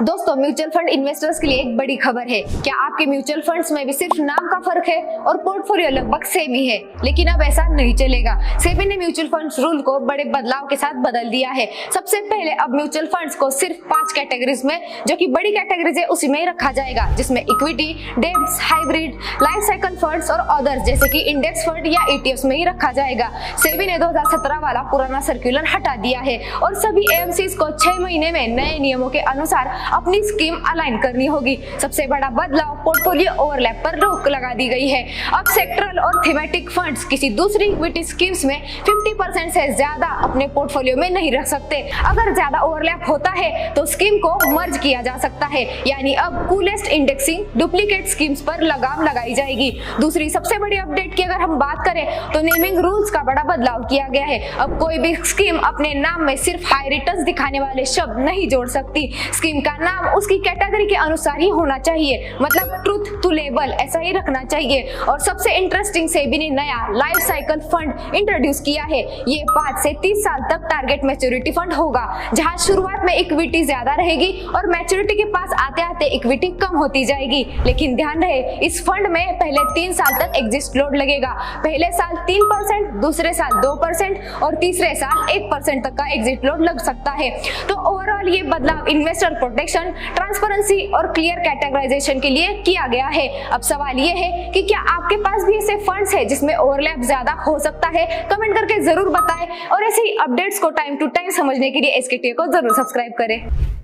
दोस्तों, mutual fund investors के लिए एक बड़ी खबर है। क्या आपके म्यूचुअल फंड्स में भी सिर्फ नाम का फर्क है और पोर्टफोलियो लगभग सेम ही है? लेकिन अब ऐसा नहीं चलेगा। सेबी ने म्यूचुअल फंड्स रूल को बड़े बदलाव के साथ बदल दिया है। सबसे पहले अब म्यूचुअल फंड्स को सिर्फ 5 कैटेगरीज में, जो कि बड़ी कैटेगरीज है, उसी में ही रखा जाएगा, जिसमें equity, debts, hybrid, life cycle funds और अदर्स जैसे कि इंडेक्स फंड या ईटीएफ्स में ही रखा जाएगा। सेबी ने 2017 वाला पुराना सर्कुलर हटा दिया है और सभी एएमसीज को 6 महीने में नए नियमों के अनुसार अपनी स्कीम अलाइन करनी होगी। सबसे बड़ा बदलाव, पोर्टफोलियो ओवरलैप पर रोक लगा दी गई है। अब सेक्टरल और थीमेटिक फंड्स किसी दूसरी इक्विटी स्कीम्स में 50% से ज्यादा अपने पोर्टफोलियो में नहीं रख सकते। अगर ज्यादा ओवरलैप होता है तो स्कीम को मर्ज किया जा सकता है, यानी अब कूलेस्ट इंडेक्सिंग डुप्लीकेट स्कीम्स पर लगाम लगाई जाएगी। दूसरी सबसे बड़ी अपडेट की अगर हम बात करें तो नेमिंग रूल्स का बड़ा बदलाव किया गया है। अब कोई भी स्कीम अपने नाम में सिर्फ हाई रिटर्न्स दिखाने वाले शब्द नहीं जोड़ सकती। स्कीम का नाम उसकी कैटेगरी के अनुसार ही होना चाहिए, मतलब ट्रूथ टू लेबल ऐसा ही रखना चाहिए। और सबसे इंटरेस्टिंग, सेबी ने नया लाइफ साइकिल फंड इंट्रोड्यूस किया है। ये 5 से 30 साल तक टारगेट मैच्योरिटी फंड होगा, जहां शुरुआत में इक्विटी ज्यादा रहेगी और मैच्योरिटी के पास आते आते इक्विटी कम होती जाएगी। लेकिन ध्यान रहे, इस फंड में पहले 3 साल तक एग्जिट लोड लगेगा। पहले साल 3%, दूसरे साल 2% और तीसरे साल 1% तक का एग्जिट लोड लग सकता है। तो ओवरऑल ये बदलाव इन्वेस्टर प्रोटेक्शन, ट्रांसपेरेंसी और क्लियर कैटेगराइजेशन के लिए किया गया है। अब सवाल ये है कि क्या आपके पास भी ऐसे फंड्स है जिसमें ओवरलैप ज्यादा हो सकता है? कमेंट करके जरूर बताएं और ऐसे ही अपडेट्स को टाइम टू टाइम समझने के लिए एसकेटीए को जरूर सब्सक्राइब करें।